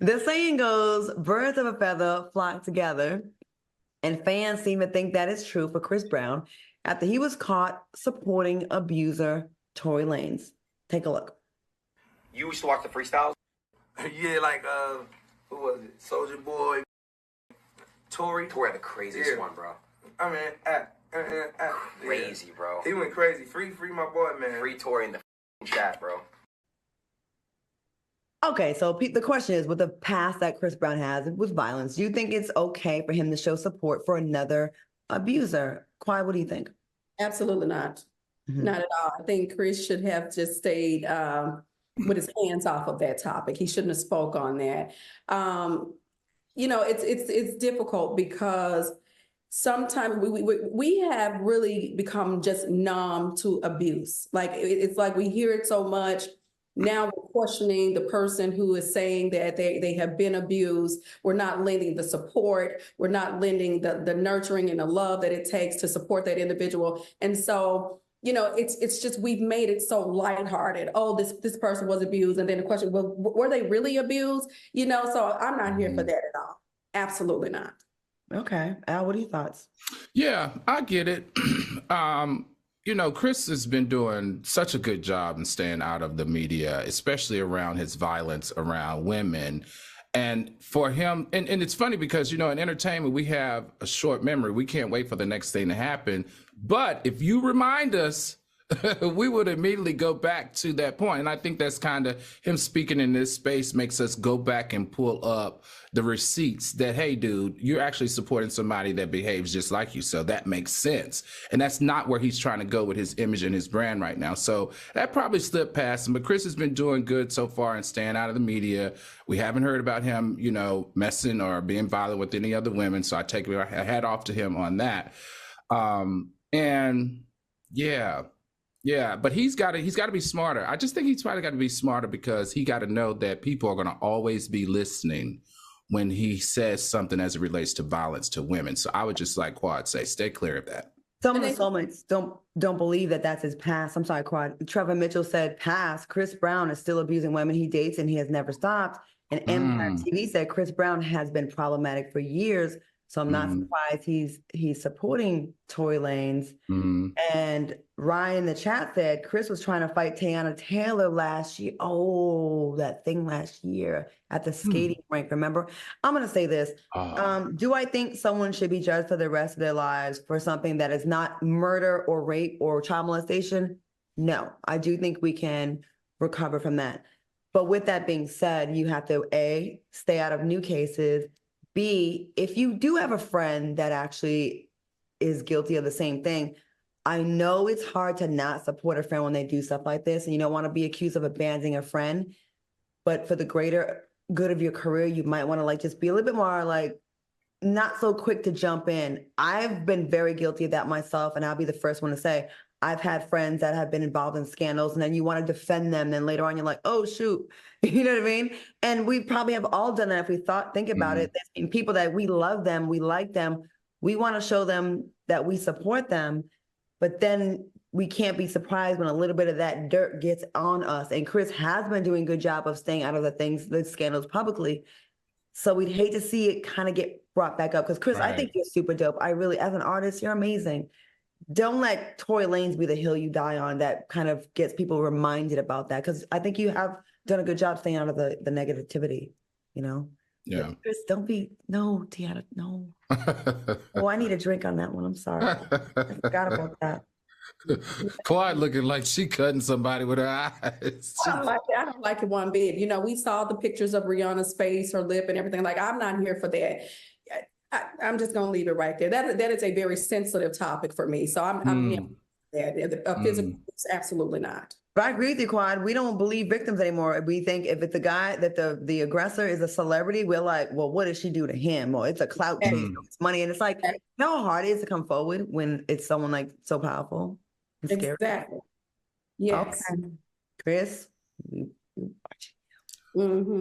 The saying goes, birds of a feather flock together. And fans seem to think that is true for Chris Brown after he was caught supporting abuser Tory Lanez. Take a look. You used to watch the freestyles? Yeah, like, who was it? Soldier Boy, Tory. Tory had the craziest one, bro. I mean, Crazy, yeah. bro. He went crazy. Free my boy, man. Free Tory in the chat, bro. Okay, so the question is, with the past that Chris Brown has with violence, do you think it's okay for him to show support for another abuser? Kwai, what do you think? Absolutely not. Mhm. Not at all. I think Chris should have just stayed with his hands off of that topic. He shouldn't have spoke on that. You know, it's difficult because sometimes we have really become just numb to abuse. Like it's like we hear it so much. Now we're questioning the person who is saying that they have been abused. We're not lending the support. We're not lending the nurturing and the love that it takes to support that individual. And so, you know, it's just we've made it so lighthearted. Oh, this person was abused. And then the question, well, were they really abused? You know, so I'm not here for that at all. Absolutely not. Okay. Al, what are your thoughts? Yeah, I get it. You know, Chris has been doing such a good job in staying out of the media, especially around his violence around women. And for him, and it's funny because, you know, in entertainment, we have a short memory. We can't wait for the next thing to happen. But if you remind us, we would immediately go back to that point. And I think that's kind of him speaking in this space makes us go back and pull up the receipts that, hey, dude, you're actually supporting somebody that behaves just like you. So that makes sense. And that's not where he's trying to go with his image and his brand right now. So that probably slipped past him. But Chris has been doing good so far and staying out of the media. We haven't heard about him, you know, messing or being violent with any other women. So I take a hat off to him on that. And yeah, but he's got to be smarter. I just think he's probably got to be smarter because he got to know that people are going to always be listening when he says something as it relates to violence to women. So I would just like Quad say, stay clear of that. Some of the soulmates don't believe that that's his past. I'm sorry, Quad. Trevor Mitchell said past. Chris Brown is still abusing women he dates and he has never stopped. And Empire TV said Chris Brown has been problematic for years. So I'm not surprised he's supporting Tory Lanez. And Ryan in the chat said Chris was trying to fight Teyana Taylor last year. Oh, that thing last year at the skating rink. Remember? I'm going to say this. Do I think someone should be judged for the rest of their lives for something that is not murder or rape or child molestation? No, I do think we can recover from that. But with that being said, you have to A, stay out of new cases. B, if you do have a friend that actually is guilty of the same thing, I know it's hard to not support a friend when they do stuff like this, and you don't want to be accused of abandoning a friend. But for the greater good of your career, you might want to like just be a little bit more like not so quick to jump in. I've been very guilty of that myself, and I'll be the first one to say I've had friends that have been involved in scandals, and then you want to defend them. Then later on, you're like, oh, shoot. You know what I mean? And we probably have all done that if we think about it. And people that we love them, we like them, we want to show them that we support them. But then we can't be surprised when a little bit of that dirt gets on us. And Chris has been doing a good job of staying out of the scandals publicly. So we'd hate to see it kind of get brought back up. Because Chris, I think you're super dope. I really, as an artist, you're amazing. Don't let Tory Lanez be the hill you die on. That kind of gets people reminded about that. Because I think you have done a good job staying out of the negativity, you know? Yeah. But Chris, no, Tiana, no. Oh, I need a drink on that one. I'm sorry. I forgot about that. Quad looking like she cutting somebody with her eyes. I don't like it one bit. You know, we saw the pictures of Rihanna's face, her lip and everything. Like, I'm not here for that. I'm just going to leave it right there. That is a very sensitive topic for me. So I'm physical, absolutely not. But I agree with you, Quad. We don't believe victims anymore. We think if it's a guy that the aggressor is a celebrity, we're like, well, what did she do to him? Or it's a clout chase, it's money. And it's like, you know how hard it is to come forward when it's someone like so powerful and scary? Exactly. Yes. Okay. Chris, we watch it.